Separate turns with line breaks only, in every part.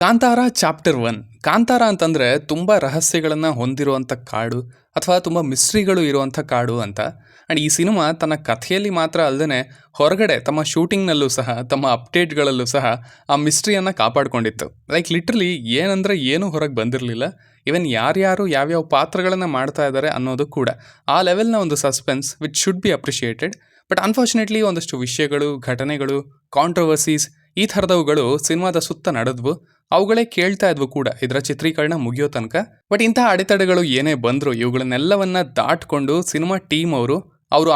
Kantara chapter 1. Kantara ಅಂತಂದರೆ ತುಂಬ ರಹಸ್ಯಗಳನ್ನು ಹೊಂದಿರುವಂಥ ಕಾಡು ಅಥವಾ ತುಂಬ ಮಿಸ್ಟ್ರಿಗಳು ಇರುವಂಥ ಕಾಡು ಅಂತ. ಆ್ಯಂಡ್ ಈ ಸಿನಿಮಾ ತನ್ನ ಕಥೆಯಲ್ಲಿ ಮಾತ್ರ ಅಲ್ಲದೆ ಹೊರಗಡೆ ತಮ್ಮ ಶೂಟಿಂಗ್ನಲ್ಲೂ ಸಹ ತಮ್ಮ ಅಪ್ಡೇಟ್ಗಳಲ್ಲೂ ಸಹ ಆ ಮಿಸ್ಟ್ರಿಯನ್ನು ಕಾಪಾಡಿಕೊಂಡಿತ್ತು. ಲೈಕ್ ಲಿಟ್ರಲಿ ಏನಂದರೆ ಏನೂ ಹೊರಗೆ ಬಂದಿರಲಿಲ್ಲ. ಈವನ್ ಯಾರ್ಯಾರು ಯಾವ್ಯಾವ ಪಾತ್ರಗಳನ್ನು ಮಾಡ್ತಾ ಇದ್ದಾರೆ ಅನ್ನೋದು ಕೂಡ ಆ ಲೆವೆಲ್ನ ಒಂದು suspense which should be appreciated. But unfortunately ಒಂದಷ್ಟು ವಿಷಯಗಳು, ಘಟನೆಗಳು, ಕಾಂಟ್ರವರ್ಸೀಸ್ ಈ ಥರದವುಗಳು ಸಿನಿಮಾದ ಸುತ್ತ ನಡೆದ್ವು. ಅವುಗಳೇ ಕೇಳ್ತಾ ಇದ್ವು ಕೂಡ ಇದರ ಚಿತ್ರೀಕರಣ ಮುಗಿಯೋ ತನಕ. ಬಟ್ ಇಂತಹ ಅಡೆತಡೆಗಳು ಏನೇ ಬಂದರೂ ಇವುಗಳನ್ನೆಲ್ಲವನ್ನ ದಾಟ್ಕೊಂಡು ಸಿನಿಮಾ ಟೀಮ್ ಅವರು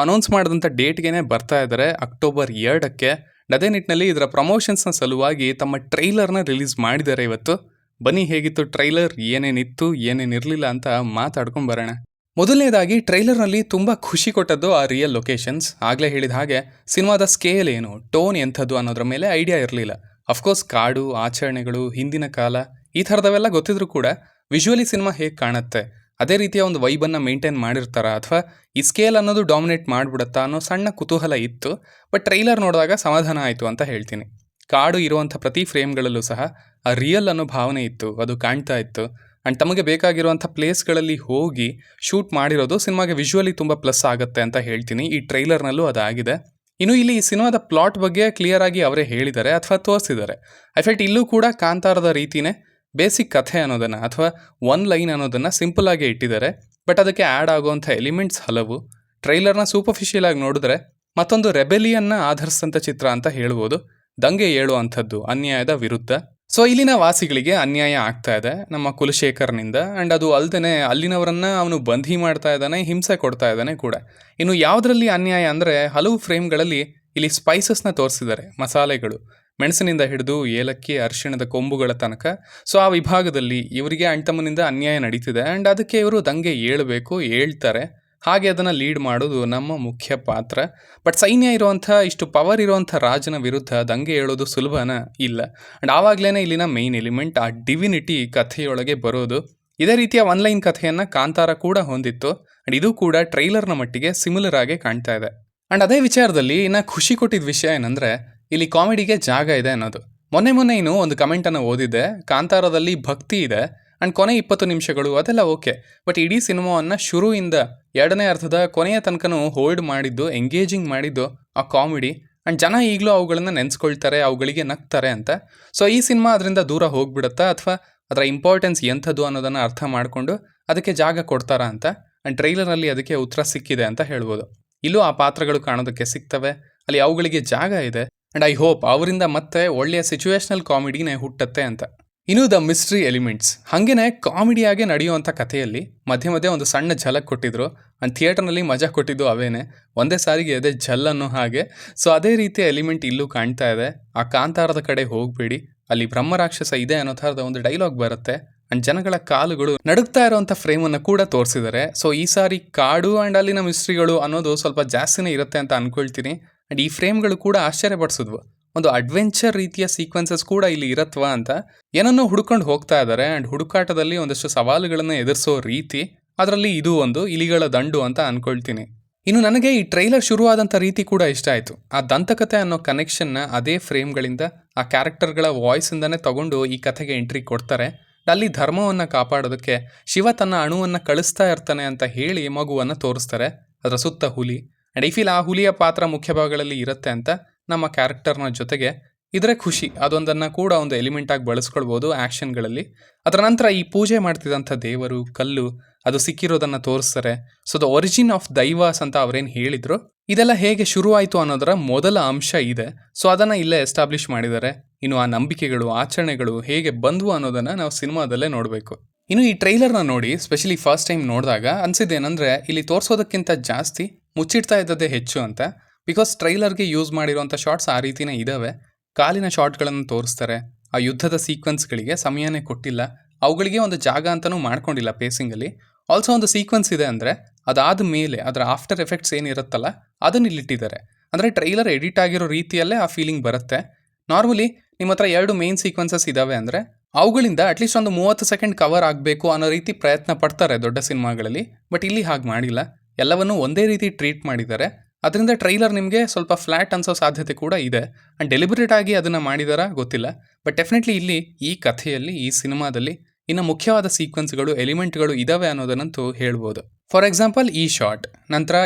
ಅನೌನ್ಸ್ ಮಾಡಿದಂಥ ಡೇಟ್ಗೆ ಬರ್ತಾ ಇದ್ದಾರೆ, ಅಕ್ಟೋಬರ್ 2ಕ್ಕೆ. ಅದೇ ನಿಟ್ಟಿನಲ್ಲಿ ಇದರ ಪ್ರಮೋಷನ್ಸ್ನ ಸಲುವಾಗಿ ತಮ್ಮ ಟ್ರೈಲರ್ನ ರಿಲೀಸ್ ಮಾಡಿದ್ದಾರೆ ಇವತ್ತು. ಬನ್ನಿ, ಹೇಗಿತ್ತು ಟ್ರೈಲರ್, ಏನೇನಿತ್ತು ಏನೇನಿರಲಿಲ್ಲ ಅಂತ ಮಾತಾಡ್ಕೊಂಡು ಬರೋಣ. ಮೊದಲನೇದಾಗಿ ಟ್ರೈಲರ್ನಲ್ಲಿ ತುಂಬ ಖುಷಿ ಕೊಟ್ಟದ್ದು ಆ ರಿಯಲ್ ಲೊಕೇಶನ್ಸ್. ಆಗಲೇ ಹೇಳಿದ ಹಾಗೆ ಸಿನಿಮಾದ ಸ್ಕೇಲ್ ಏನು, ಟೋನ್ ಎಂಥದ್ದು ಅನ್ನೋದ್ರ ಮೇಲೆ ಐಡಿಯಾ ಇರಲಿಲ್ಲ. ಅಫ್ಕೋರ್ಸ್ ಕಾಡು, ಆಚರಣೆಗಳು, ಹಿಂದಿನ ಕಾಲ ಈ ಥರದವೆಲ್ಲ ಗೊತ್ತಿದ್ರು ಕೂಡ ವಿಜುವಲಿ ಸಿನಿಮಾ ಹೇಗೆ ಕಾಣುತ್ತೆ, ಅದೇ ರೀತಿಯ ಒಂದು ವೈಬನ್ನು ಮೇಂಟೈನ್ ಮಾಡಿರ್ತಾರ ಅಥವಾ ಈ ಸ್ಕೇಲ್ ಅನ್ನೋದು ಡಾಮಿನೇಟ್ ಮಾಡಿಬಿಡುತ್ತಾ ಅನ್ನೋ ಸಣ್ಣ ಕುತೂಹಲ ಇತ್ತು. ಬಟ್ ಟ್ರೈಲರ್ ನೋಡಿದಾಗ ಸಮಾಧಾನ ಆಯಿತು ಅಂತ ಹೇಳ್ತೀನಿ. ಕಾಡು ಇರುವಂಥ ಪ್ರತಿ ಫ್ರೇಮ್ಗಳಲ್ಲೂ ಸಹ ಆ ರಿಯಲ್ ಅನ್ನೋ ಭಾವನೆ ಇತ್ತು, ಅದು ಕಾಣ್ತಾ ಇತ್ತು. ಆ್ಯಂಡ್ ತಮಗೆ ಬೇಕಾಗಿರುವಂಥ ಪ್ಲೇಸ್ಗಳಲ್ಲಿ ಹೋಗಿ ಶೂಟ್ ಮಾಡಿರೋದು ಸಿನಿಮಾಗೆ ವಿಜುವಲಿ ತುಂಬ ಪ್ಲಸ್ ಆಗುತ್ತೆ ಅಂತ ಹೇಳ್ತೀನಿ. ಈ ಟ್ರೈಲರ್ನಲ್ಲೂ ಅದಾಗಿದೆ. ಇನ್ನು ಇಲ್ಲಿ ಈ ಸಿನಿಮಾದ ಪ್ಲಾಟ್ ಬಗ್ಗೆ ಕ್ಲಿಯರ್ ಆಗಿ ಅವರೇ ಹೇಳಿದ್ದಾರೆ ಅಥವಾ ತೋರಿಸಿದ್ದಾರೆ. ಐಫೆಕ್ಟ್ ಇಲ್ಲೂ ಕೂಡ ಕಾಂತಾರದ ರೀತಿಯೇ ಬೇಸಿಕ್ ಕಥೆ ಅನ್ನೋದನ್ನು ಅಥವಾ ಒನ್ ಲೈನ್ ಅನ್ನೋದನ್ನು ಸಿಂಪಲ್ ಆಗಿ ಇಟ್ಟಿದ್ದಾರೆ. ಬಟ್ ಅದಕ್ಕೆ ಆ್ಯಡ್ ಆಗುವಂಥ ಎಲಿಮೆಂಟ್ಸ್ ಹಲವು. ಟ್ರೈಲರ್ನ ಸೂಪರ್ಫಿಷಿಯಲ್ ಆಗಿ ನೋಡಿದ್ರೆ ಮತ್ತೊಂದು ರೆಬೆಲಿಯನ್ನ ಆಧರಿಸಿದಂಥ ಚಿತ್ರ ಅಂತ ಹೇಳ್ಬೋದು. ದಂಗೆ ಏಳುವಂಥದ್ದು ಅನ್ಯಾಯದ ವಿರುದ್ಧ. ಸೊ ಇಲ್ಲಿನ ವಾಸಿಗಳಿಗೆ ಅನ್ಯಾಯ ಆಗ್ತಾ ಇದೆ ನಮ್ಮ ಕುಲಶೇಖರ್ನಿಂದ. ಆ್ಯಂಡ್ ಅದು ಅಲ್ಲದೆ ಅಲ್ಲಿನವರನ್ನ ಅವನು ಬಂಧಿ ಮಾಡ್ತಾ ಇದ್ದಾನೆ, ಹಿಂಸೆ ಕೊಡ್ತಾ ಇದ್ದಾನೆ ಕೂಡ. ಇನ್ನು ಯಾವುದರಲ್ಲಿ ಅನ್ಯಾಯ ಅಂದರೆ ಹಲವು ಫ್ರೇಮ್ಗಳಲ್ಲಿ ಇಲ್ಲಿ ಸ್ಪೈಸಸ್ನ ತೋರಿಸಿದ್ದಾರೆ, ಮಸಾಲೆಗಳು, ಮೆಣಸಿನಿಂದ ಹಿಡಿದು ಏಲಕ್ಕಿ, ಅರಿಶಿಣದ ಕೊಂಬುಗಳ ತನಕ. ಸೊ ಆ ವಿಭಾಗದಲ್ಲಿ ಇವರಿಗೆ ಅಣ್ತಮ್ಮನಿಂದ ಅನ್ಯಾಯ ನಡೀತಿದೆ. ಆ್ಯಂಡ್ ಅದಕ್ಕೆ ಇವರು ದಂಗೆ ಏಳಬೇಕು, ಏಳ್ತಾರೆ. ಹಾಗೆ ಅದನ್ನು ಲೀಡ್ ಮಾಡೋದು ನಮ್ಮ ಮುಖ್ಯ ಪಾತ್ರ. ಬಟ್ ಸೈನ್ಯ ಇರುವಂಥ, ಇಷ್ಟು ಪವರ್ ಇರುವಂಥ ರಾಜನ ವಿರುದ್ಧ ದಂಗೆ ಹೇಳೋದು ಸುಲಭನ ಇಲ್ಲ. ಆ್ಯಂಡ್ ಆವಾಗಲೇ ಇಲ್ಲಿನ ಮೇನ್ ಎಲಿಮೆಂಟ್ ಆ ಡಿವಿನಿಟಿ ಕಥೆಯೊಳಗೆ ಬರೋದು. ಇದೇ ರೀತಿಯ ಒನ್ಲೈನ್ ಕಥೆಯನ್ನು ಕಾಂತಾರ ಕೂಡ ಹೊಂದಿತ್ತು. ಆ್ಯಂಡ್ ಇದು ಕೂಡ ಟ್ರೈಲರ್ನ ಮಟ್ಟಿಗೆ ಸಿಮಿಲರ್ ಆಗಿ ಕಾಣ್ತಾ ಇದೆ. ಆ್ಯಂಡ್ ಅದೇ ವಿಚಾರದಲ್ಲಿ ಇನ್ನು ಖುಷಿ ಕೊಟ್ಟಿದ್ದ ವಿಷಯ ಏನಂದರೆ ಇಲ್ಲಿ ಕಾಮಿಡಿಗೆ ಜಾಗ ಇದೆ ಅನ್ನೋದು. ಮೊನ್ನೆ ಇನ್ನೂ ಒಂದು ಕಮೆಂಟನ್ನು ಓದಿದ್ದೆ, ಕಾಂತಾರದಲ್ಲಿ ಭಕ್ತಿ ಇದೆ ಆ್ಯಂಡ್ ಕೊನೆ 20 ನಿಮಿಷಗಳು ಅದೆಲ್ಲ ಓಕೆ. ಬಟ್ ಇಡೀ ಸಿನಿಮಾವನ್ನು ಶುರುವಿಂದ ಎರಡನೇ ಅರ್ಧದ ಕೊನೆಯ ತನಕನೂ ಹೋಲ್ಡ್ ಮಾಡಿದ್ದು, ಎಂಗೇಜಿಂಗ್ ಮಾಡಿದ್ದು ಆ ಕಾಮಿಡಿ. ಆ್ಯಂಡ್ ಜನ ಈಗಲೂ ಅವುಗಳನ್ನು ನೆನೆಸ್ಕೊಳ್ತಾರೆ, ಅವುಗಳಿಗೆ ನಗ್ತಾರೆ ಅಂತ. ಸೊ ಈ ಸಿನಿಮಾ ಅದರಿಂದ ದೂರ ಹೋಗ್ಬಿಡುತ್ತಾ ಅಥವಾ ಅದರ ಇಂಪಾರ್ಟೆನ್ಸ್ ಎಂಥದ್ದು ಅನ್ನೋದನ್ನು ಅರ್ಥ ಮಾಡಿಕೊಂಡು ಅದಕ್ಕೆ ಜಾಗ ಕೊಡ್ತಾರಾ ಅಂತ. ಆ್ಯಂಡ್ ಟ್ರೈಲರ್ನಲ್ಲಿ ಅದಕ್ಕೆ ಉತ್ತರ ಸಿಕ್ಕಿದೆ ಅಂತ ಹೇಳ್ಬೋದು. ಇಲ್ಲೂ ಆ ಪಾತ್ರಗಳು ಕಾಣೋದಕ್ಕೆ ಸಿಗ್ತವೆ, ಅಲ್ಲಿ ಅವುಗಳಿಗೆ ಜಾಗ ಇದೆ. ಆ್ಯಂಡ್ ಐ ಹೋಪ್ ಅವರಿಂದ ಮತ್ತೆ ಒಳ್ಳೆಯ ಸಿಚುವೇಶ್ನಲ್ ಕಾಮಿಡಿನೇ ಹುಟ್ಟತ್ತೆ ಅಂತ. ಇನ್ನು ದ ಮಿಸ್ಟ್ರಿ ಎಲಿಮೆಂಟ್ಸ್ ಹಾಗೇನೆ ಕಾಮಿಡಿಯಾಗೆ ನಡೆಯುವಂಥ ಕಥೆಯಲ್ಲಿ ಮಧ್ಯೆ ಮಧ್ಯೆ ಒಂದು ಸಣ್ಣ ಝಲಕ್ ಕೊಟ್ಟಿದ್ರು. ಆ್ಯಂಡ್ ಥಿಯೇಟರ್ನಲ್ಲಿ ಮಜಾ ಕೊಟ್ಟಿದ್ದು ಅವೇನೆ, ಒಂದೇ ಸಾರಿಗೆ ಅದೇ ಝಲ್ ಅನ್ನೋ ಹಾಗೆ. ಸೊ ಅದೇ ರೀತಿಯ ಎಲಿಮೆಂಟ್ ಇಲ್ಲೂ ಕಾಣ್ತಾ ಇದೆ. ಆ ಕಾಂತಾರದ ಕಡೆ ಹೋಗಬೇಡಿ, ಅಲ್ಲಿ ಬ್ರಹ್ಮರಾಕ್ಷಸ ಇದೆ ಅನ್ನೋ ಥರದ ಒಂದು ಡೈಲಾಗ್ ಬರುತ್ತೆ. ಆ್ಯಂಡ್ ಜನಗಳ ಕಾಲುಗಳು ನಡುಗ್ತಾ ಇರೋವಂಥ ಫ್ರೇಮನ್ನು ಕೂಡ ತೋರಿಸಿದ್ದಾರೆ. ಸೊ ಈ ಸಾರಿ ಕಾಡು ಆ್ಯಂಡ್ ಅಲ್ಲಿನ ಮಿಸ್ಟ್ರಿಗಳು ಅನ್ನೋದು ಸ್ವಲ್ಪ ಜಾಸ್ತಿನೇ ಇರುತ್ತೆ ಅಂತ ಅಂದ್ಕೊಳ್ತೀನಿ. ಆ್ಯಂಡ್ ಈ ಫ್ರೇಮ್ಗಳು ಕೂಡ ಆಶ್ಚರ್ಯಪಡಿಸಿದ್ವು. ಒಂದು ಅಡ್ವೆಂಚರ್ ರೀತಿಯ ಸೀಕ್ವೆನ್ಸಸ್ ಕೂಡ ಇಲ್ಲಿ ಇರತ್ವಾ ಅಂತ ಏನನ್ನೋ ಹುಡ್ಕೊಂಡು ಹೋಗ್ತಾ ಇದ್ದಾರೆ. ಆ್ಯಂಡ್ ಹುಡುಕಾಟದಲ್ಲಿ ಒಂದಷ್ಟು ಸವಾಲುಗಳನ್ನು ಎದುರಿಸೋ ರೀತಿ, ಅದರಲ್ಲಿ ಇದು ಒಂದು ಇಲಿಗಳ ದಂಡು ಅಂತ ಅಂದ್ಕೊಳ್ತೀನಿ. ಇನ್ನು ನನಗೆ ಈ ಟ್ರೈಲರ್ ಶುರುವಾದಂಥ ರೀತಿ ಕೂಡ ಇಷ್ಟ ಆಯಿತು. ಆ ದಂತಕತೆ ಅನ್ನೋ ಕನೆಕ್ಷನ್ನ ಅದೇ ಫ್ರೇಮ್ಗಳಿಂದ, ಆ ಕ್ಯಾರೆಕ್ಟರ್ಗಳ ವಾಯ್ಸಿಂದನೇ ತಗೊಂಡು ಈ ಕಥೆಗೆ ಎಂಟ್ರಿ ಕೊಡ್ತಾರೆ. ಅಲ್ಲಿ ಧರ್ಮವನ್ನು ಕಾಪಾಡೋದಕ್ಕೆ ಶಿವ ತನ್ನ ಅಣುವನ್ನು ಕಳಿಸ್ತಾ ಇರ್ತಾನೆ ಅಂತ ಹೇಳಿ ಮಗುವನ್ನು ತೋರಿಸ್ತಾರೆ. ಅದರ ಸುತ್ತ ಹುಲಿ. ಆ್ಯಂಡ್ ಈ ಫೀಲ್ ಆ ಹುಲಿಯ ಪಾತ್ರ ಮುಖ್ಯ ಭಾಗಗಳಲ್ಲಿ ಇರುತ್ತೆ ಅಂತ ನಮ್ಮ ಕ್ಯಾರೆಕ್ಟರ್ನ ಜೊತೆಗೆ ಇದ್ರೆ ಖುಷಿ. ಅದೊಂದನ್ನು ಕೂಡ ಒಂದು ಎಲಿಮೆಂಟಾಗಿ ಬಳಸ್ಕೊಳ್ಬೋದು ಆ್ಯಕ್ಷನ್ಗಳಲ್ಲಿ. ಅದರ ನಂತರ ಈ ಪೂಜೆ ಮಾಡ್ತಿದ್ದಂಥ ದೇವರು, ಕಲ್ಲು, ಅದು ಸಿಕ್ಕಿರೋದನ್ನು ತೋರಿಸ್ತಾರೆ. ಸೊ ದ ಒರಿಜಿನ್ ಆಫ್ ದೈವಾಸ್ ಅಂತ ಅವರೇನು ಹೇಳಿದ್ರು, ಇದೆಲ್ಲ ಹೇಗೆ ಶುರುವಾಯಿತು ಅನ್ನೋದರ ಮೊದಲ ಅಂಶ ಇದೆ. ಸೊ ಅದನ್ನು ಇಲ್ಲೇ ಎಸ್ಟಾಬ್ಲಿಷ್ ಮಾಡಿದ್ದಾರೆ. ಇನ್ನು ಆ ನಂಬಿಕೆಗಳು, ಆಚರಣೆಗಳು ಹೇಗೆ ಬಂದ್ವು ಅನ್ನೋದನ್ನು ನಾವು ಸಿನಿಮಾದಲ್ಲೇ ನೋಡಬೇಕು. ಇನ್ನು ಈ ಟ್ರೈಲರ್ನ ನೋಡಿ ಸ್ಪೆಷಲಿ ಫಸ್ಟ್ ಟೈಮ್ ನೋಡಿದಾಗ ಅನಿಸಿದ್ದೇನೆಂದರೆ ಇಲ್ಲಿ ತೋರಿಸೋದಕ್ಕಿಂತ ಜಾಸ್ತಿ ಮುಚ್ಚಿಡ್ತಾ ಇದ್ದದ್ದೇ ಹೆಚ್ಚು ಅಂತ. ಬಿಕಾಸ್ ಟ್ರೈಲರ್ಗೆ ಯೂಸ್ ಮಾಡಿರುವಂಥ ಶಾರ್ಟ್ಸ್ ಆ ರೀತಿಯೇ ಇದ್ದಾವೆ. ಕಾಲಿನ ಶಾರ್ಟ್ಗಳನ್ನು ತೋರಿಸ್ತಾರೆ. ಆ ಯುದ್ಧದ ಸೀಕ್ವೆನ್ಸ್ಗಳಿಗೆ ಸಮಯನೇ ಕೊಟ್ಟಿಲ್ಲ, ಅವುಗಳಿಗೆ ಒಂದು ಜಾಗ ಅಂತಲೂ ಮಾಡ್ಕೊಂಡಿಲ್ಲ ಪೇಸಿಂಗಲ್ಲಿ. ಆಲ್ಸೋ ಒಂದು ಸೀಕ್ವೆನ್ಸ್ ಇದೆ ಅಂದರೆ ಅದಾದ ಮೇಲೆ ಅದರ ಆಫ್ಟರ್ ಎಫೆಕ್ಟ್ಸ್ ಏನಿರುತ್ತಲ್ಲ ಅದನ್ನು ಇಲ್ಲಿಟ್ಟಿದ್ದಾರೆ. ಅಂದರೆ ಟ್ರೈಲರ್ ಎಡಿಟ್ ಆಗಿರೋ ರೀತಿಯಲ್ಲೇ ಆ ಫೀಲಿಂಗ್ ಬರುತ್ತೆ. ನಾರ್ಮಲಿ ನಿಮ್ಮ ಹತ್ರ 2 ಮೇನ್ ಸೀಕ್ವೆನ್ಸಸ್ ಇದ್ದಾವೆ ಅಂದರೆ ಅವುಗಳಿಂದ ಅಟ್ಲೀಸ್ಟ್ ಒಂದು 30 ಸೆಕೆಂಡ್ ಕವರ್ ಆಗಬೇಕು ಅನ್ನೋ ರೀತಿ ಪ್ರಯತ್ನ ಪಡ್ತಾರೆ ದೊಡ್ಡ ಸಿನಿಮಾಗಳಲ್ಲಿ. ಬಟ್ ಇಲ್ಲಿ ಹಾಗೆ ಮಾಡಿಲ್ಲ, ಎಲ್ಲವನ್ನೂ ಒಂದೇ ರೀತಿ ಟ್ರೀಟ್ ಮಾಡಿದ್ದಾರೆ. ಅದರಿಂದ ಟ್ರೈಲರ್ ನಿಮಗೆ ಸ್ವಲ್ಪ ಫ್ಲ್ಯಾಟ್ ಅನ್ಸೋ ಸಾಧ್ಯತೆ ಕೂಡ ಇದೆ. ಆ್ಯಂಡ್ ಡೆಲಿಬ್ರೇಟ್ ಆಗಿ ಅದನ್ನು ಮಾಡಿದಾರಾ ಗೊತ್ತಿಲ್ಲ. ಬಟ್ ಡೆಫಿನೆಟ್ಲಿ ಇಲ್ಲಿ ಈ ಕಥೆಯಲ್ಲಿ, ಈ ಸಿನಿಮಾದಲ್ಲಿ ಇನ್ನು ಮುಖ್ಯವಾದ ಸೀಕ್ವೆನ್ಸ್ಗಳು, ಎಲಿಮೆಂಟ್ಗಳು ಇದಾವೆ ಅನ್ನೋದನ್ನಂತೂ ಹೇಳ್ಬೋದು. ಫಾರ್ ಎಕ್ಸಾಂಪಲ್ ಈ ಶಾಟ್, ನಂತರ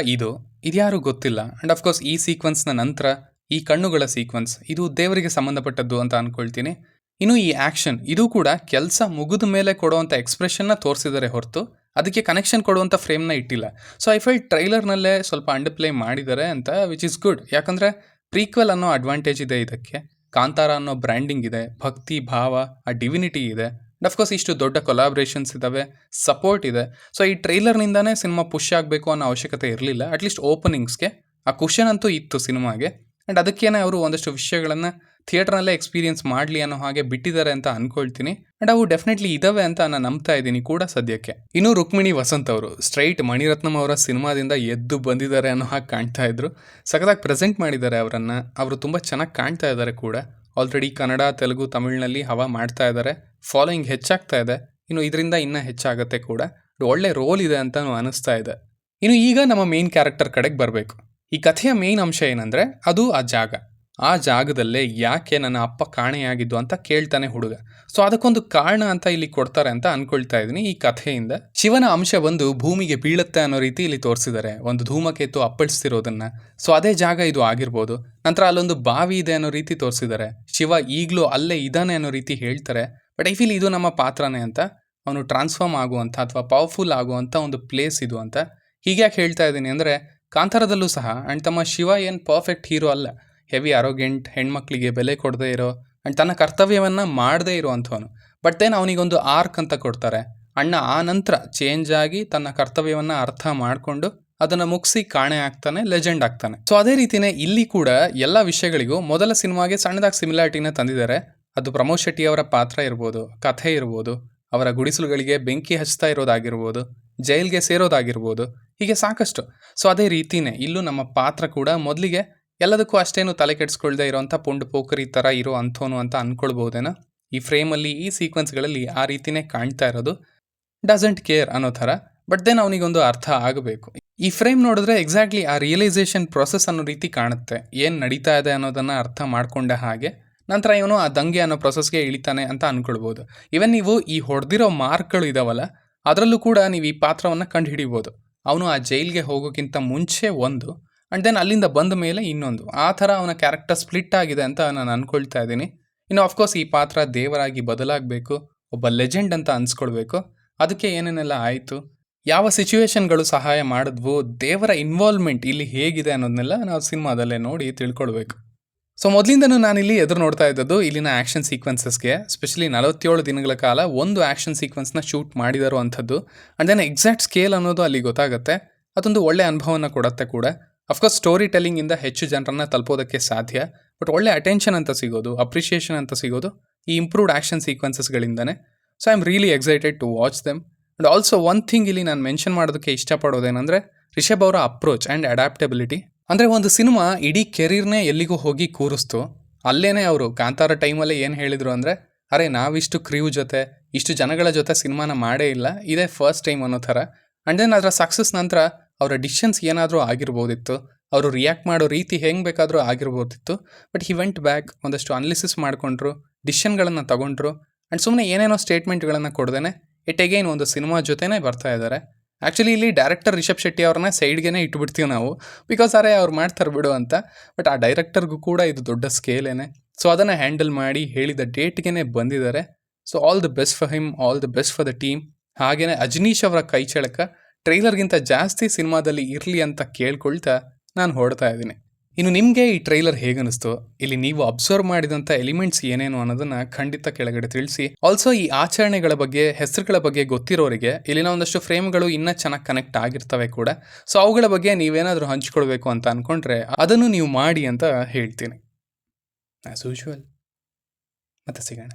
ಇದ್ಯಾರು ಗೊತ್ತಿಲ್ಲ. ಆ್ಯಂಡ್ ಅಫ್ಕೋರ್ಸ್ ಈ ಸೀಕ್ವೆನ್ಸ್ನ ನಂತರ ಈ ಕಣ್ಣುಗಳ ಸೀಕ್ವೆನ್ಸ್, ಇದು ದೇವರಿಗೆ ಸಂಬಂಧಪಟ್ಟದ್ದು ಅಂತ ಅಂದ್ಕೊಳ್ತೀನಿ. ಇನ್ನು ಈ ಆ್ಯಕ್ಷನ್, ಇದು ಕೂಡ ಕೆಲಸ ಮುಗಿದ ಮೇಲೆ ಕೊಡುವಂಥ ಎಕ್ಸ್ಪ್ರೆಷನ್ನ ತೋರಿಸಿದರೆ ಹೊರತು ಅದಕ್ಕೆ ಕನೆಕ್ಷನ್ ಕೊಡುವಂಥ ಫ್ರೇಮ್ನ ಇಟ್ಟಿಲ್ಲ. ಸೊ ಐ ಫೆಲ್ಟ್ ಟ್ರೈಲರ್ನಲ್ಲೇ ಸ್ವಲ್ಪ ಅಂಡರ್ಪ್ಲೇ ಮಾಡಿದ್ದಾರೆ ಅಂತ, ವಿಚ್ ಇಸ್ ಗುಡ್. ಯಾಕಂದರೆ ಪ್ರೀಕ್ವೆಲ್ ಅನ್ನೋ ಅಡ್ವಾಂಟೇಜ್ ಇದೆ ಇದಕ್ಕೆ, ಕಾಂತಾರ ಅನ್ನೋ ಬ್ರ್ಯಾಂಡಿಂಗ್ ಇದೆ, ಭಕ್ತಿ ಭಾವ, ಆ ಡಿವಿನಿಟಿ ಇದೆ. ಅಫ್ಕೋರ್ಸ್ ಇಷ್ಟು ದೊಡ್ಡ ಕೊಲಾಬ್ರೇಷನ್ಸ್ ಇದ್ದಾವೆ, ಸಪೋರ್ಟ್ ಇದೆ. ಸೊ ಈ ಟ್ರೈಲರ್ನಿಂದನೇ ಸಿನಿಮಾ ಪುಷ್ ಆಗಬೇಕು ಅನ್ನೋ ಅವಶ್ಯಕತೆ ಇರಲಿಲ್ಲ. ಅಟ್ಲೀಸ್ಟ್ ಓಪನಿಂಗ್ಸ್ಗೆ ಆ ಕ್ವಶನ್ ಅಂತೂ ಇತ್ತು ಸಿನಿಮಾಗೆ. ಆ್ಯಂಡ್ ಅದಕ್ಕೇನೆ ಅವರು ಒಂದಷ್ಟು ವಿಷಯಗಳನ್ನು ಥಿಯೇಟರ್ನಲ್ಲೇ ಎಕ್ಸ್ಪೀರಿಯನ್ಸ್ ಮಾಡಲಿ ಅನ್ನೋ ಹಾಗೆ ಬಿಟ್ಟಿದ್ದಾರೆ ಅಂತ ಅಂದ್ಕೊಳ್ತೀನಿ. ಆ್ಯಂಡ್ ಅವು ಡೆಫಿನೆಟ್ಲಿ ಇದಾವೆ ಅಂತ ನಾನು ನಂಬ್ತಾ ಇದ್ದೀನಿ ಕೂಡ ಸದ್ಯಕ್ಕೆ. ಇನ್ನು ರುಕ್ಮಿಣಿ ವಸಂತ್ ಅವರು ಸ್ಟ್ರೈಟ್ ಮಣಿರತ್ನಂ ಅವರ ಸಿನಿಮಾದಿಂದ ಎದ್ದು ಬಂದಿದ್ದಾರೆ ಅನ್ನೋ ಹಾಗೆ ಕಾಣ್ತಾ ಇದ್ರು. ಸಖತ್ತಾಗಿ ಪ್ರೆಸೆಂಟ್ ಮಾಡಿದ್ದಾರೆ ಅವರನ್ನು. ಅವರು ತುಂಬ ಚೆನ್ನಾಗಿ ಕಾಣ್ತಾ ಇದ್ದಾರೆ ಕೂಡ. ಆಲ್ರೆಡಿ ಕನ್ನಡ, ತೆಲುಗು, ತಮಿಳಿನಲ್ಲಿ ಹವಾ ಮಾಡ್ತಾ ಇದ್ದಾರೆ. ಫಾಲೋಯಿಂಗ್ ಹೆಚ್ಚಾಗ್ತಾ ಇದೆ. ಇನ್ನು ಇದರಿಂದ ಇನ್ನೂ ಹೆಚ್ಚಾಗುತ್ತೆ ಕೂಡ. ಒಳ್ಳೆ ರೋಲ್ ಇದೆ ಅಂತಲೂ ಅನಿಸ್ತಾ ಇದೆ. ಇನ್ನು ಈಗ ನಮ್ಮ ಮೇನ್ ಕ್ಯಾರೆಕ್ಟರ್ ಕಡೆಗೆ ಬರಬೇಕು. ಈ ಕಥೆಯ ಮೇನ್ ಅಂಶ ಏನಂದರೆ ಅದು ಆ ಜಾಗ. ಆ ಜಾಗದಲ್ಲೇ ಯಾಕೆ ನನ್ನ ಅಪ್ಪ ಕಾಣೆಯಾಗಿದ್ದು ಅಂತ ಕೇಳ್ತಾನೆ ಹುಡುಗ. ಸೊ ಅದಕ್ಕೊಂದು ಕಾರಣ ಅಂತ ಇಲ್ಲಿ ಕೊಡ್ತಾರೆ ಅಂತ ಅನ್ಕೊಳ್ತಾ ಇದ್ದೀನಿ ಈ ಕಥೆಯಿಂದ. ಶಿವನ ಅಂಶ ಒಂದು ಭೂಮಿಗೆ ಬೀಳುತ್ತೆ ಅನ್ನೋ ರೀತಿ ಇಲ್ಲಿ ತೋರಿಸಿದ್ದಾರೆ, ಒಂದು ಧೂಮಕೇತು ಅಪ್ಪಳಿಸ್ತಿರೋದನ್ನ. ಸೊ ಅದೇ ಜಾಗ ಇದು ಆಗಿರ್ಬೋದು. ನಂತರ ಅಲ್ಲೊಂದು ಬಾವಿ ಇದೆ ಅನ್ನೋ ರೀತಿ ತೋರಿಸಿದ್ದಾರೆ. ಶಿವ ಈಗಲೂ ಅಲ್ಲೇ ಇದ್ದಾನೆ ಅನ್ನೋ ರೀತಿ ಹೇಳ್ತಾರೆ. ಬಟ್ ಐ ಫೀಲ್ ಇದು ನಮ್ಮ ಪಾತ್ರನೇ ಅಂತ, ಅವನು ಟ್ರಾನ್ಸ್ಫಾರ್ಮ್ ಆಗುವಂಥ ಅಥವಾ ಪವರ್ಫುಲ್ ಆಗುವಂಥ ಒಂದು ಪ್ಲೇಸ್ ಇದು ಅಂತ. ಹೀಗ್ಯಾಕೆ ಹೇಳ್ತಾ ಇದ್ದೀನಿ ಅಂದರೆ, ಕಾಂತಾರದಲ್ಲೂ ಸಹ ಆ್ಯಂಡ್ ತಮ್ಮ ಶಿವ ಏನು ಪರ್ಫೆಕ್ಟ್ ಹೀರೋ ಅಲ್ಲ. ಹೆವಿ ಅರೋಗೆಂಟ್, ಹೆಣ್ಮಕ್ಳಿಗೆ ಬೆಲೆ ಕೊಡದೇ ಇರೋ ಆ್ಯಂಡ್ ತನ್ನ ಕರ್ತವ್ಯವನ್ನು ಮಾಡದೇ ಇರೋವಂಥವನು. ಬಟ್ ದೆನ್ ಅವನಿಗೊಂದು ಆರ್ಕ್ ಅಂತ ಕೊಡ್ತಾರೆ. ಅಣ್ಣ ಆ ನಂತರ ಚೇಂಜ್ ಆಗಿ ತನ್ನ ಕರ್ತವ್ಯವನ್ನು ಅರ್ಥ ಮಾಡಿಕೊಂಡು ಅದನ್ನು ಮುಗಿಸಿ ಕಾಣೆ ಆಗ್ತಾನೆ, ಲೆಜೆಂಡ್ ಆಗ್ತಾನೆ. ಸೊ ಅದೇ ರೀತಿಯೇ ಇಲ್ಲಿ ಕೂಡ ಎಲ್ಲ ವಿಷಯಗಳಿಗೂ ಮೊದಲ ಸಿನಿಮಾಗೆ ಸಣ್ಣದಾಗಿ ಸಿಮಿಲಾರಿಟಿನ ತಂದಿದ್ದಾರೆ. ಅದು ಪ್ರಮೋದ್ ಶೆಟ್ಟಿ ಅವರ ಪಾತ್ರ ಇರ್ಬೋದು, ಕಥೆ ಇರ್ಬೋದು, ಅವರ ಗುಡಿಸಲುಗಳಿಗೆ ಬೆಂಕಿ ಹಚ್ತಾ ಇರೋದಾಗಿರ್ಬೋದು, ಜೈಲ್ಗೆ ಸೇರೋದಾಗಿರ್ಬೋದು, ಹೀಗೆ ಸಾಕಷ್ಟು. ಸೊ ಅದೇ ರೀತಿಯೇ ಇಲ್ಲೂ ನಮ್ಮ ಪಾತ್ರ ಕೂಡ ಮೊದಲಿಗೆ ಎಲ್ಲದಕ್ಕೂ ಅಷ್ಟೇನು ತಲೆ ಕೆಡಿಸ್ಕೊಳ್ದೇ ಇರೋವಂಥ ಪುಂಡು ಪೋಖರಿ ಥರ ಇರೋ ಅಂಥವನು ಅಂತ ಅಂದ್ಕೊಳ್ಬೋದೇನೋ. ಈ ಫ್ರೇಮಲ್ಲಿ, ಈ ಸೀಕ್ವೆನ್ಸ್ಗಳಲ್ಲಿ ಆ ರೀತಿಯೇ ಕಾಣ್ತಾ ಇರೋದು. ಡಸಂಟ್ ಕೇರ್ ಅನ್ನೋ ಥರ. ಬಟ್ ದೆನ್ ಅವನಿಗೊಂದು ಅರ್ಥ ಆಗಬೇಕು. ಈ ಫ್ರೇಮ್ ನೋಡಿದ್ರೆ ಎಕ್ಸಾಕ್ಟ್ಲಿ ಆ ರಿಯಲೈಸೇಷನ್ ಪ್ರೊಸೆಸ್ ಅನ್ನೋ ರೀತಿ ಕಾಣುತ್ತೆ. ಏನು ನಡೀತಾ ಇದೆ ಅನ್ನೋದನ್ನು ಅರ್ಥ ಮಾಡಿಕೊಂಡ ಹಾಗೆ ನಂತರ ಇವನು ಆ ದಂಗೆ ಅನ್ನೋ ಪ್ರೊಸೆಸ್ಗೆ ಇಳಿತಾನೆ ಅಂತ ಅಂದ್ಕೊಳ್ಬೋದು. ಇವನ್ ನೀವು ಈ ಹೊಡೆದಿರೋ ಮಾರ್ಕ್ಗಳು ಇದಾವಲ್ಲ, ಅದರಲ್ಲೂ ಕೂಡ ನೀವು ಈ ಪಾತ್ರವನ್ನು ಕಂಡು ಹಿಡಿಬೋದು. ಅವನು ಆ ಜೈಲ್ಗೆ ಹೋಗೋಕ್ಕಿಂತ ಮುಂಚೆ ಒಂದು, ಆ್ಯಂಡ್ ದೆನ್ ಅಲ್ಲಿಂದ ಬಂದ ಮೇಲೆ ಇನ್ನೊಂದು, ಆ ಥರ ಅವನ ಕ್ಯಾರೆಕ್ಟರ್ ಸ್ಪ್ಲಿಟ್ ಆಗಿದೆ ಅಂತ ನಾನು ಅಂದ್ಕೊಳ್ತಾ ಇದ್ದೀನಿ. ಇನ್ನು ಆಫ್ಕೋರ್ಸ್ ಈ ಪಾತ್ರ ದೇವರಾಗಿ ಬದಲಾಗಬೇಕು, ಒಬ್ಬ ಲೆಜೆಂಡ್ ಅಂತ ಅನ್ಸ್ಕೊಳ್ಬೇಕು. ಅದಕ್ಕೆ ಏನೇನೆಲ್ಲ ಆಯಿತು, ಯಾವ ಸಿಚುವೇಶನ್ಗಳು ಸಹಾಯ ಮಾಡಿದ್ವು, ದೇವರ ಇನ್ವಾಲ್ವ್ಮೆಂಟ್ ಇಲ್ಲಿ ಹೇಗಿದೆ ಅನ್ನೋದನ್ನೆಲ್ಲ ನಾವು ಸಿನಿಮಾದಲ್ಲೇ ನೋಡಿ ತಿಳ್ಕೊಳ್ಬೇಕು. ಸೊ ಮೊದಲಿಂದನೂ ನಾನಿಲ್ಲಿ ಎದುರು ನೋಡ್ತಾ ಇದ್ದದ್ದು ಇಲ್ಲಿನ ಆ್ಯಕ್ಷನ್ ಸೀಕ್ವೆನ್ಸಸ್ಗೆ. ಸ್ಪೆಷಲಿ 47 ದಿನಗಳ ಕಾಲ ಒಂದು ಆ್ಯಕ್ಷನ್ ಸೀಕ್ವೆನ್ಸ್ನ ಶೂಟ್ ಮಾಡಿದಾರೋ ಅಂಥದ್ದು. ಆ್ಯಂಡ್ ದೆನ್ ಎಕ್ಸಾಕ್ಟ್ ಸ್ಕೇಲ್ ಅನ್ನೋದು ಅಲ್ಲಿ ಗೊತ್ತಾಗುತ್ತೆ. ಅದೊಂದು ಒಳ್ಳೆ ಅನುಭವನ ಕೊಡುತ್ತೆ ಕೂಡ. ಅಫ್ಕೋರ್ಸ್ ಸ್ಟೋರಿ ಟೆಲ್ಲಿಂಗಿಂದ ಹೆಚ್ಚು ಜನರನ್ನು ತಲುಪೋದಕ್ಕೆ ಸಾಧ್ಯ. ಬಟ್ ಒಳ್ಳೆ ಅಟೆನ್ಷನ್ ಅಂತ ಸಿಗೋದು, ಅಪ್ರಿಷಿಯೇಷನ್ ಅಂತ ಸಿಗೋದು ಈ ಇಂಪ್ರೂವ್ಡ್ ಆ್ಯಕ್ಷನ್ ಸೀಕ್ವೆನ್ಸಸ್ಗಳಿಂದನೇ. So I am really excited to watch them. And also one thing ಇಲ್ಲಿ ನಾನು ಮೆನ್ಷನ್ ಮಾಡೋದಕ್ಕೆ ಇಷ್ಟಪಡೋದೇನೆಂದರೆ ರಿಷಬ್ ಅವರ ಅಪ್ರೋಚ್ ಆ್ಯಂಡ್ ಅಡ್ಯಾಪ್ಟಬಿಲಿಟಿ. ಅಂದರೆ ಒಂದು ಸಿನಿಮಾ ಇಡೀ ಕೆರೀರ್ನೇ ಎಲ್ಲಿಗೂ ಹೋಗಿ ಕೂರಿಸ್ತು. ಅಲ್ಲೇ ಅವರು ಕಾಂತಾರ ಟೈಮಲ್ಲೇ ಏನು ಹೇಳಿದರು ಅಂದರೆ, ಅರೆ ನಾವಿಷ್ಟು ಕ್ರೀವ್ ಜೊತೆ, ಇಷ್ಟು ಜನಗಳ ಜೊತೆ ಸಿನಿಮಾನ ಮಾಡೇ ಇಲ್ಲ, ಇದೇ ಫಸ್ಟ್ ಟೈಮ್ ಅನ್ನೋ ಥರ. ಆ್ಯಂಡ್ ದೆನ್ ಅದರ ಸಕ್ಸಸ್ ನಂತರ ಅವರ ಡಿಸಿಷನ್ಸ್ ಏನಾದರೂ ಆಗಿರ್ಬೋದಿತ್ತು, ಅವರು ರಿಯಾಕ್ಟ್ ಮಾಡೋ ರೀತಿ ಹೆಂಗೆ ಬೇಕಾದರೂ ಆಗಿರ್ಬೋದಿತ್ತು. ಬಟ್ ಹಿ ವೆಂಟ್ ಬ್ಯಾಕ್, ಒಂದಷ್ಟು ಅನಾಲಿಸಿಸ್ ಮಾಡಿಕೊಂಡ್ರು, ಡಿಸಿಷನ್ಗಳನ್ನು ತಗೊಂಡ್ರು. ಆ್ಯಂಡ್ ಸುಮ್ಮನೆ ಏನೇನೋ ಸ್ಟೇಟ್ಮೆಂಟ್ಗಳನ್ನು ಕೊಡ್ದೇನೆ ಇಟ್ ಅಗೈನ್ ಒಂದು ಸಿನಿಮಾ ಜೊತೆನೇ ಬರ್ತಾ ಇದ್ದಾರೆ. ಆ್ಯಕ್ಚುಲಿ ಇಲ್ಲಿ ಡೈರೆಕ್ಟರ್ ರಿಷಬ್ ಶೆಟ್ಟಿ ಅವ್ರನ್ನ ಸೈಡ್ಗೆ ಇಟ್ಬಿಡ್ತೀವಿ ನಾವು, ಬಿಕಾಸ್ ಅವ್ರು ಮಾಡ್ತಾರೆ ಬಿಡು ಅಂತ. ಬಟ್ ಆ ಡೈರೆಕ್ಟರ್ಗೂ ಕೂಡ ಇದು ದೊಡ್ಡ ಸ್ಕೇಲೇನೆ. ಸೊ ಅದನ್ನು ಹ್ಯಾಂಡಲ್ ಮಾಡಿ ಹೇಳಿದ ಡೇಟ್ಗೆ ಬಂದಿದ್ದಾರೆ. So all the best for him, all the best for the team. ಹಾಗೆಯೇ ಅಜನೀಶ್ ಅವರ ಕೈ ಚಳಕ ಟ್ರೈಲರ್ಗಿಂತ ಜಾಸ್ತಿ ಸಿನಿಮಾದಲ್ಲಿ ಇರಲಿ ಅಂತ ಕೇಳ್ಕೊಳ್ತಾ ನಾನು ಹೊಡ್ತಾ ಇದ್ದೀನಿ. ಇನ್ನು ನಿಮಗೆ ಈ ಟ್ರೈಲರ್ ಹೇಗನ್ನಿಸ್ತು, ಇಲ್ಲಿ ನೀವು ಅಬ್ಸರ್ವ್ ಮಾಡಿದಂಥ ಎಲಿಮೆಂಟ್ಸ್ ಏನೇನು ಅನ್ನೋದನ್ನು ಖಂಡಿತ ಕೆಳಗಡೆ ತಿಳಿಸಿ. ಆಲ್ಸೋ ಈ ಆಚರಣೆಗಳ ಬಗ್ಗೆ, ಹೆಸರುಗಳ ಬಗ್ಗೆ ಗೊತ್ತಿರೋರಿಗೆ ಇಲ್ಲಿನ ಒಂದಷ್ಟು ಫ್ರೇಮ್ಗಳು ಇನ್ನೂ ಚೆನ್ನಾಗಿ ಕನೆಕ್ಟ್ ಆಗಿರ್ತವೆ ಕೂಡ. ಸೊ ಅವುಗಳ ಬಗ್ಗೆ ನೀವೇನಾದರೂ ಹಂಚ್ಕೊಳ್ಬೇಕು ಅಂತ ಅಂದ್ಕೊಂಡ್ರೆ ಅದನ್ನು ನೀವು ಮಾಡಿ ಅಂತ ಹೇಳ್ತೀನಿ. ಆ್ಯಸ್ ಯೂಶುವಲ್ ಮತ್ತೆ ಸಿಗೋಣ.